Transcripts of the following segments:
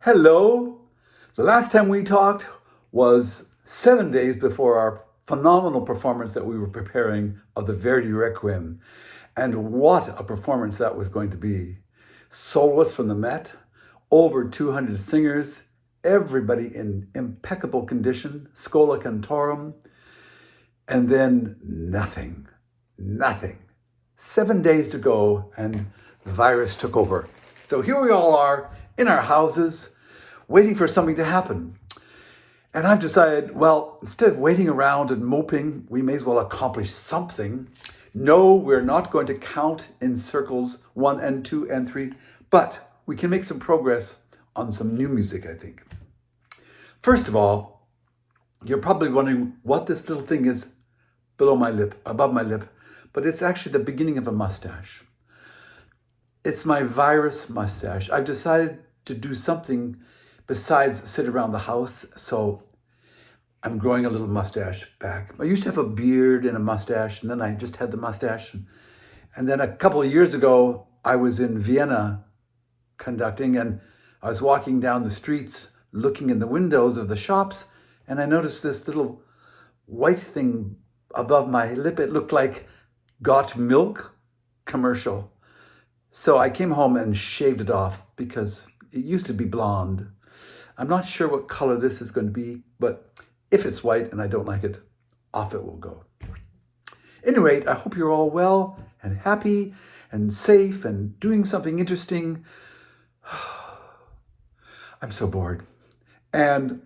Hello. The last time we talked was 7 days before our phenomenal performance that we were preparing of the Verdi Requiem. And what a performance that was going to be. Soloists from the Met, over 200 singers, everybody in impeccable condition, Schola Cantorum, and then nothing. 7 days to go and the virus took over. So here we all are in our houses, waiting for something to happen. And I've decided, well, instead of waiting around and moping, we may as well accomplish something. No, we're not going to count in circles 1 and 2 and 3, but we can make some progress on some new music, I think. First of all, you're probably wondering what this little thing is above my lip, but it's actually the beginning of a mustache. It's my virus mustache. I've decided to do something besides sit around the house, so I'm growing a little mustache back. I used to have a beard and a mustache, and then I just had the mustache. And then a couple of years ago, I was in Vienna conducting, and I was walking down the streets, looking in the windows of the shops, and I noticed this little white thing above my lip. It looked like Got Milk commercial. So I came home and shaved it off because it used to be blonde. I'm not sure what color this is going to be, but if it's white and I don't like it, off it will go. At any rate, I hope you're all well and happy and safe and doing something interesting. I'm so bored. And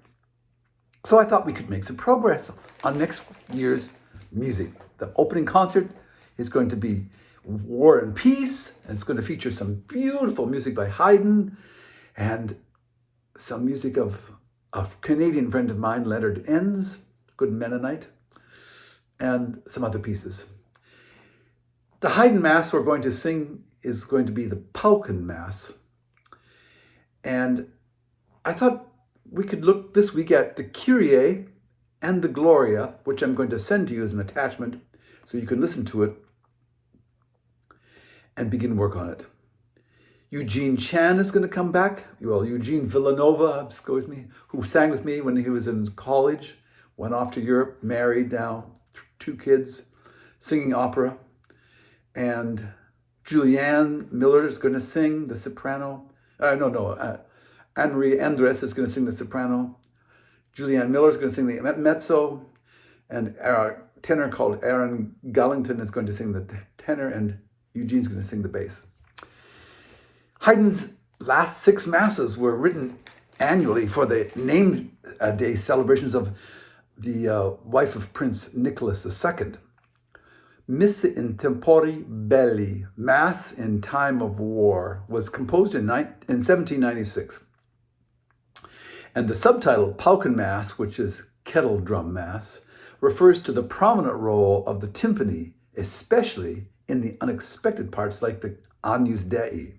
so I thought we could make some progress on next year's music. The opening concert is going to be War and Peace, and it's going to feature some beautiful music by Haydn and some music of a Canadian friend of mine, Leonard Enns, good Mennonite, and some other pieces. The Haydn Mass we're going to sing is going to be the Pauken Mass. And I thought we could look this week at the Kyrie and the Gloria, which I'm going to send to you as an attachment so you can listen to it and begin work on it. Eugene Chan is going to come back. Well, Eugene Villanova, who sang with me when he was in college, went off to Europe, married now, 2 kids, singing opera. And Julianne Miller is going to sing the soprano. Anne-Marie Andres is going to sing the soprano. Julianne Miller is going to sing the mezzo. And a tenor called Aaron Gullington is going to sing the tenor, and Eugene's going to sing the bass. Haydn's last 6 masses were written annually for the name day celebrations of the wife of Prince Nicholas II. Missa in Tempore Belli, Mass in Time of War, was composed in 1796. And the subtitle, Pauken Mass, which is Kettle Drum Mass, refers to the prominent role of the timpani, especially in the unexpected parts like the Agnus Dei.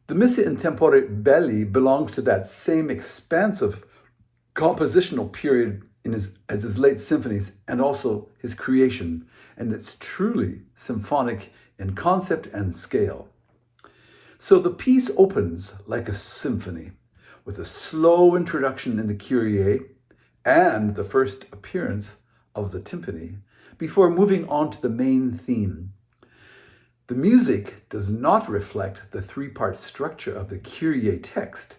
The Missa in Tempore Belli belongs to that same expansive compositional period as his late symphonies and also his creation, and it's truly symphonic in concept and scale. So the piece opens like a symphony with a slow introduction in the Kyrie and the first appearance of the timpani before moving on to the main theme. The music does not reflect the 3-part structure of the Kyrie text.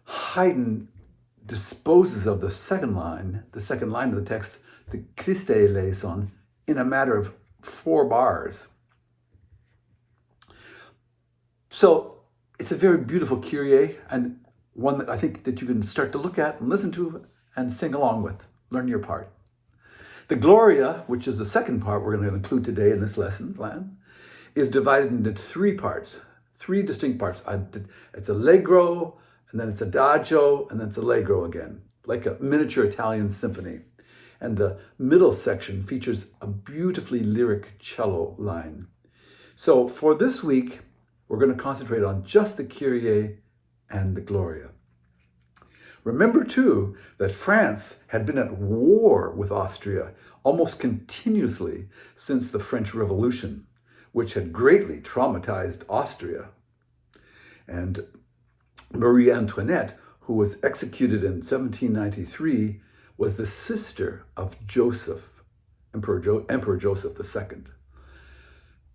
Haydn disposes of the second line of the text, the Christe eleison, in a matter of 4 bars. So it's a very beautiful Kyrie, and one that I think that you can start to look at and listen to and sing along with. Learn your part. The Gloria, which is the second part we're going to include today in this lesson plan, is divided into 3 parts, 3 distinct parts. It's allegro, and then it's adagio, and then it's allegro again, like a miniature Italian symphony. And the middle section features a beautifully lyric cello line. So for this week, we're going to concentrate on just the Kyrie and the Gloria. Remember too that France had been at war with Austria almost continuously since the French Revolution, which had greatly traumatized Austria. And Marie Antoinette, who was executed in 1793, was the sister of Emperor Joseph II.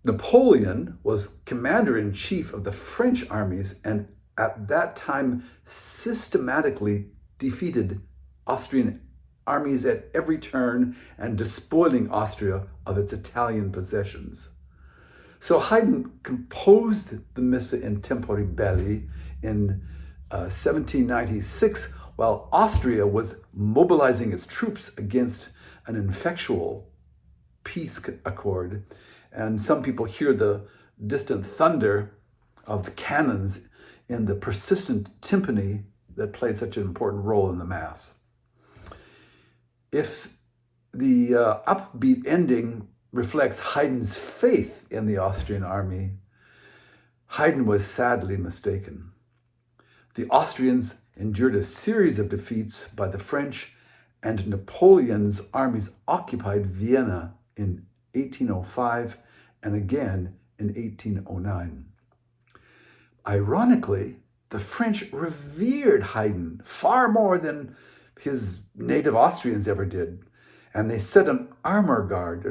Napoleon was commander-in-chief of the French armies and at that time systematically defeated Austrian armies at every turn and despoiling Austria of its Italian possessions. So Haydn composed the Missa in Tempore Belli in 1796 while Austria was mobilizing its troops against an ineffectual peace accord. And some people hear the distant thunder of the cannons in the persistent timpani that played such an important role in the Mass. If the upbeat ending reflects Haydn's faith in the Austrian army, Haydn was sadly mistaken. The Austrians endured a series of defeats by the French, and Napoleon's armies occupied Vienna in 1805 and again in 1809. Ironically, the French revered Haydn far more than his native Austrians ever did, and they set an honor guard,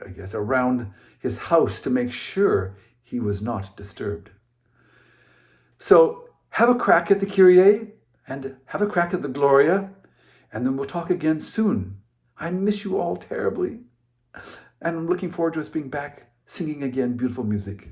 I guess, around his house to make sure he was not disturbed. So have a crack at the Kyrie and have a crack at the Gloria, and then we'll talk again soon. I miss you all terribly, and I'm looking forward to us being back singing again beautiful music.